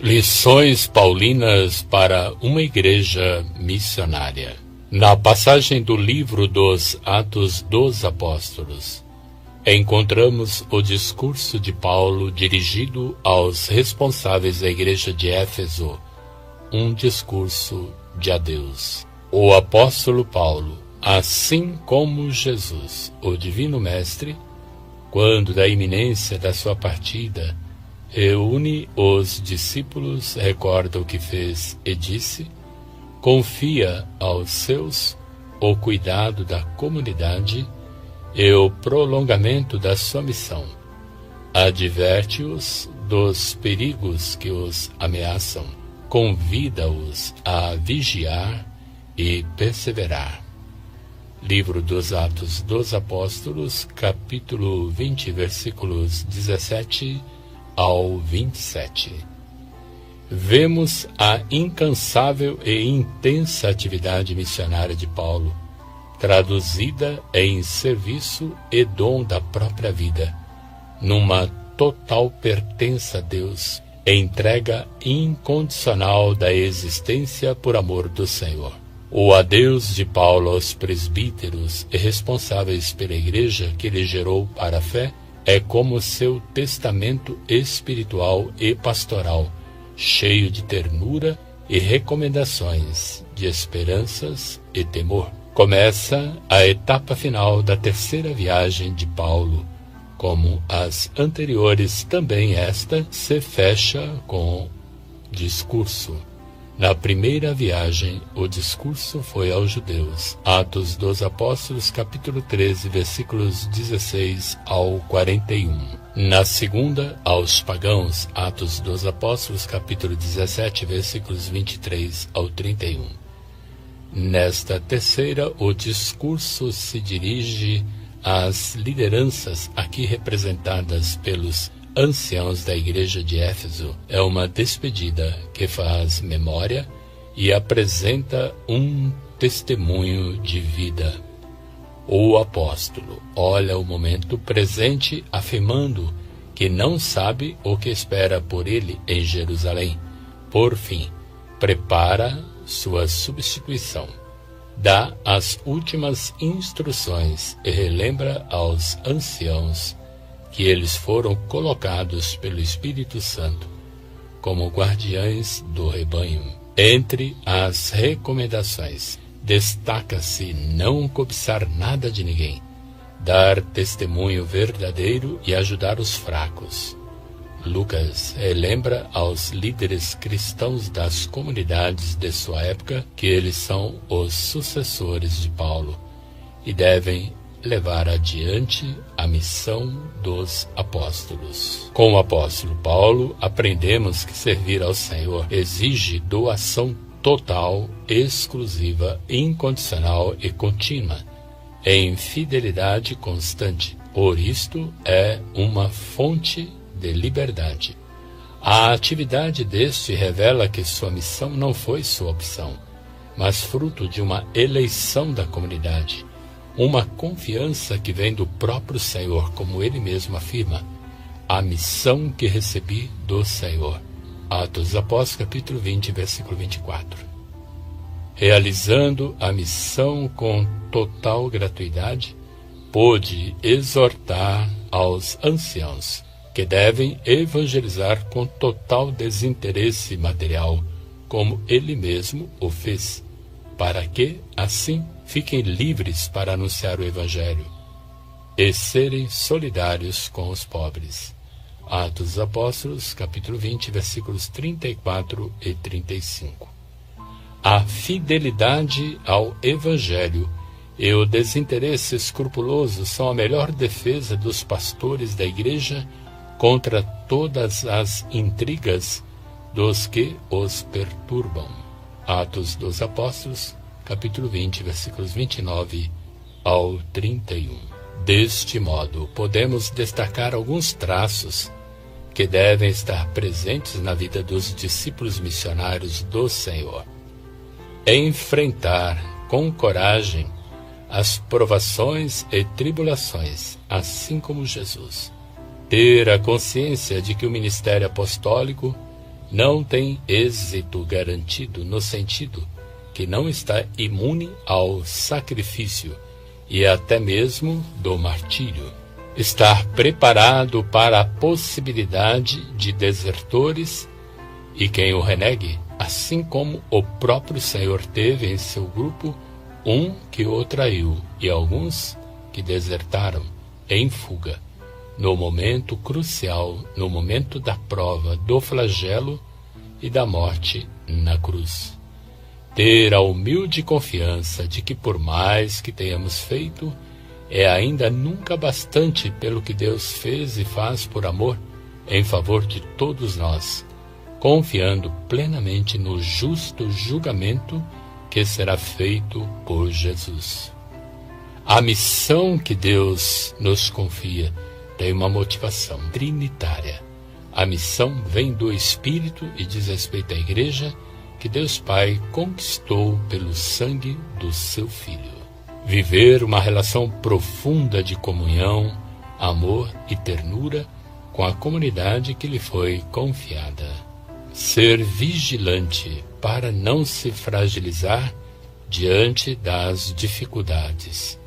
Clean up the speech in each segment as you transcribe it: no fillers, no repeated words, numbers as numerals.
Lições paulinas para uma igreja missionária. Na passagem do livro dos Atos dos Apóstolos, encontramos o discurso de Paulo dirigido aos responsáveis da igreja de Éfeso, um discurso de adeus. O apóstolo Paulo, assim como Jesus, o Divino Mestre, quando da iminência da sua partida, reúne os discípulos, recorda o que fez e disse, confia aos seus o cuidado da comunidade e o prolongamento da sua missão. Adverte-os dos perigos que os ameaçam, convida-os a vigiar e perseverar. Livro dos Atos dos Apóstolos, capítulo 20, versículos 17 ao 27. Vemos a incansável e intensa atividade missionária de Paulo, traduzida em serviço e dom da própria vida, numa total pertença a Deus, entrega incondicional da existência por amor do Senhor. O adeus de Paulo aos presbíteros e responsáveis pela igreja que ele gerou para a fé é como seu testamento espiritual e pastoral, cheio de ternura e recomendações, de esperanças e temor. Começa a etapa final da terceira viagem de Paulo. Como as anteriores, também esta se fecha com discurso. Na primeira viagem, o discurso foi aos judeus. Atos dos Apóstolos, capítulo 13, versículos 16 ao 41. Na segunda, aos pagãos. Atos dos Apóstolos, capítulo 17, versículos 23 ao 31. Nesta terceira, o discurso se dirige às lideranças aqui representadas pelos anciãos da igreja de Éfeso. É uma despedida que faz memória e apresenta um testemunho de vida. O apóstolo olha o momento presente afirmando que não sabe o que espera por ele em Jerusalém. Por fim, prepara sua substituição. Dá as últimas instruções e relembra aos anciãos que eles foram colocados pelo Espírito Santo como guardiães do rebanho. Entre as recomendações, destaca-se não cobiçar nada de ninguém, dar testemunho verdadeiro e ajudar os fracos. Lucas relembra aos líderes cristãos das comunidades de sua época que eles são os sucessores de Paulo e devem levar adiante a missão dos apóstolos. Com o apóstolo Paulo, aprendemos que servir ao Senhor exige doação total, exclusiva, incondicional e contínua, em fidelidade constante. Por isto, é uma fonte de liberdade. A atividade deste revela que sua missão não foi sua opção, mas fruto de uma eleição da comunidade. Uma confiança que vem do próprio Senhor, como ele mesmo afirma, a missão que recebi do Senhor. Atos dos Apóstolos, capítulo 20, versículo 24. Realizando a missão com total gratuidade, pôde exortar aos anciãos que devem evangelizar com total desinteresse material, como ele mesmo o fez, para que, assim, fiquem livres para anunciar o Evangelho e serem solidários com os pobres. Atos dos Apóstolos, capítulo 20, versículos 34 e 35. A fidelidade ao Evangelho e o desinteresse escrupuloso são a melhor defesa dos pastores da igreja contra todas as intrigas dos que os perturbam. Atos dos Apóstolos, capítulo 20, versículos 29 ao 31. Deste modo, podemos destacar alguns traços que devem estar presentes na vida dos discípulos missionários do Senhor. Enfrentar com coragem as provações e tribulações, assim como Jesus. Ter a consciência de que o ministério apostólico não tem êxito garantido no sentido que não está imune ao sacrifício e até mesmo do martírio. Estar preparado para a possibilidade de desertores e quem o renegue, assim como o próprio Senhor teve em seu grupo um que o traiu e alguns que desertaram em fuga, no momento crucial, no momento da prova, do flagelo e da morte na cruz. Ter a humilde confiança de que por mais que tenhamos feito, é ainda nunca bastante pelo que Deus fez e faz por amor em favor de todos nós, confiando plenamente no justo julgamento que será feito por Jesus. A missão que Deus nos confia tem uma motivação trinitária. A missão vem do Espírito e diz respeito à Igreja que Deus Pai conquistou pelo sangue do seu Filho. Viver uma relação profunda de comunhão, amor e ternura com a comunidade que lhe foi confiada. Ser vigilante para não se fragilizar diante das dificuldades.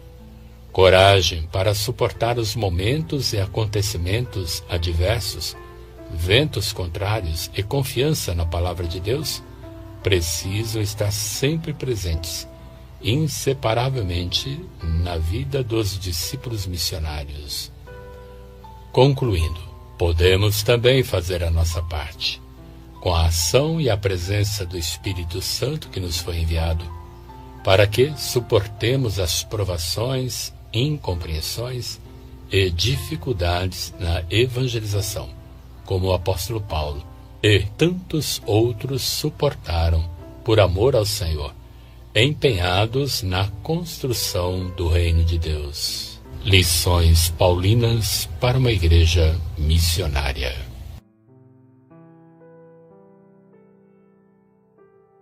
Coragem para suportar os momentos e acontecimentos adversos, ventos contrários e confiança na palavra de Deus precisam estar sempre presentes, inseparavelmente, na vida dos discípulos missionários. Concluindo, podemos também fazer a nossa parte, com a ação e a presença do Espírito Santo que nos foi enviado, para que suportemos as provações, incompreensões e dificuldades na evangelização, como o apóstolo Paulo e tantos outros suportaram por amor ao Senhor, empenhados na construção do reino de Deus. Lições paulinas para uma igreja missionária.